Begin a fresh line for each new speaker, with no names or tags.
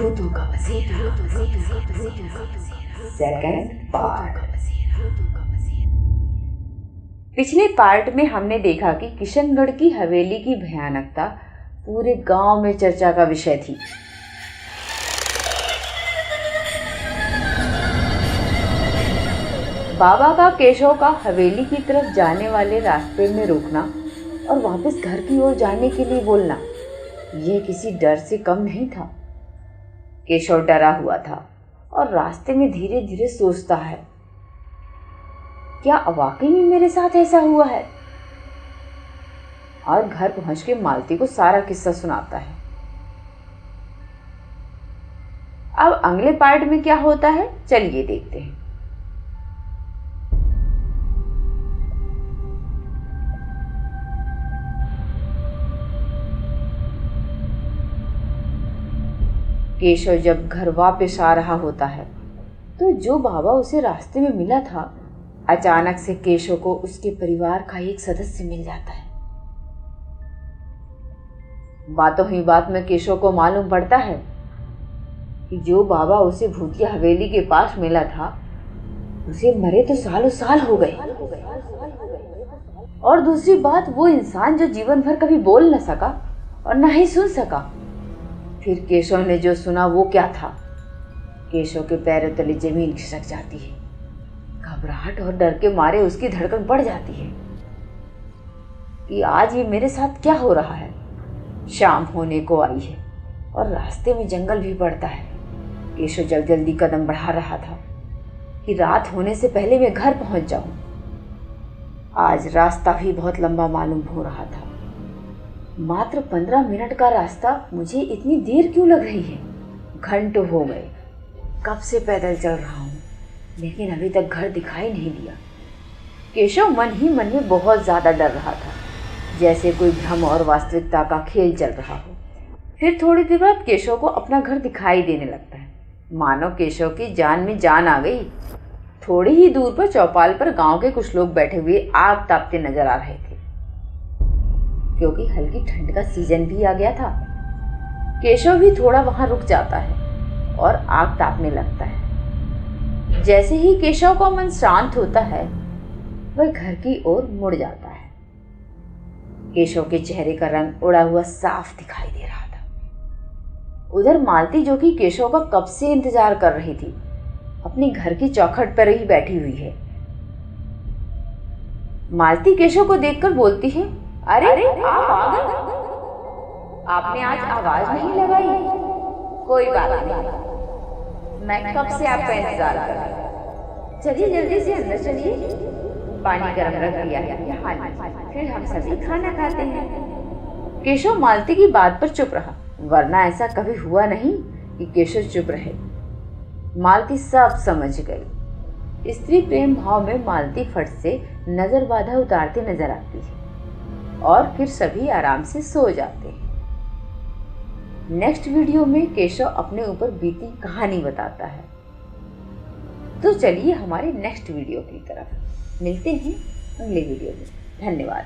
भूतों का बसेरा, सेकंड पार्ट। पिछले पार्ट में हमने देखा कि किशनगढ़ की हवेली की भयानकता पूरे गांव में चर्चा का विषय थी। बाबा का केशव का हवेली की तरफ जाने वाले रास्ते में रुकना और वापस घर की ओर जाने के लिए बोलना, यह किसी डर से कम नहीं था। केशव डरा हुआ था और रास्ते में धीरे धीरे सोचता है, क्या वाकई में मेरे साथ ऐसा हुआ है? और घर पहुंच के मालती को सारा किस्सा सुनाता है। अब अगले पार्ट में क्या होता है, चलिए देखते हैं। केशव जब घर वापस आ रहा होता है तो जो बाबा उसे रास्ते में मिला था, अचानक से केशव को उसके परिवार का एक सदस्य मिल जाता है। बातों ही बात में केशव को मालूम पड़ता है कि जो बाबा उसे भूतिया हवेली के पास मिला था, उसे मरे तो सालों साल हो गए। और दूसरी बात, वो इंसान जो जीवन भर कभी बोल न सका और न ही सुन सका। फिर केशव ने जो सुना वो क्या था? केशव के पैरों तले जमीन खिसक जाती है। घबराहट और डर के मारे उसकी धड़कन बढ़ जाती है कि आज ये मेरे साथ क्या हो रहा है। शाम होने को आई है और रास्ते में जंगल भी पड़ता है। केशव जल्दी कदम बढ़ा रहा था कि रात होने से पहले मैं घर पहुंच जाऊं। आज रास्ता भी बहुत लंबा मालूम हो रहा था। मात्र 15 मिनट का रास्ता, मुझे इतनी देर क्यों लग रही है? घंटों हो गए, कब से पैदल चल रहा हूँ, लेकिन अभी तक घर दिखाई नहीं दिया। केशव मन ही मन में बहुत ज़्यादा डर रहा था, जैसे कोई भ्रम और वास्तविकता का खेल चल रहा हो। फिर थोड़ी देर बाद केशव को अपना घर दिखाई देने लगता है, मानो केशव की जान में जान आ गई। थोड़ी ही दूर पर चौपाल पर गांव के कुछ लोग बैठे हुए आग तापते नजर आ रहे थे। क्योंकि हल्की ठंड का सीजन भी आ गया था, केशव भी थोड़ा वहां रुक जाता है और आग तापने लगता है। जैसे ही केशव का मन शांत होता है, वह घर की ओर मुड़ जाता है। केशव के चेहरे का रंग उड़ा हुआ साफ दिखाई दे रहा था। उधर मालती, जो कि केशव का कब से इंतजार कर रही थी, अपनी घर की चौखट पर ही बैठी हुई है। मालती केशव को देखकर बोलती है, अरे आप आ गए? आपने आज आवाज नहीं लगाई। कोई बात नहीं, मैं कब से आपका इंतजार कर रही हूँ। चलिए जल्दी से अंदर चलिए, पानी गर्म रख दिया है, फिर हम सभी खाना खाते हैं। केशव मालती की बात पर चुप रहा, वरना ऐसा कभी हुआ नहीं कि केशव चुप रहे। मालती सब समझ गई। स्त्री प्रेम भाव में मालती फट से नजर बाधा उतारती नजर आती है और फिर सभी आराम से सो जाते हैं। नेक्स्ट वीडियो में केशव अपने ऊपर बीती कहानी बताता है। तो चलिए हमारे नेक्स्ट वीडियो की तरफ मिलते हैं अगले वीडियो में। धन्यवाद।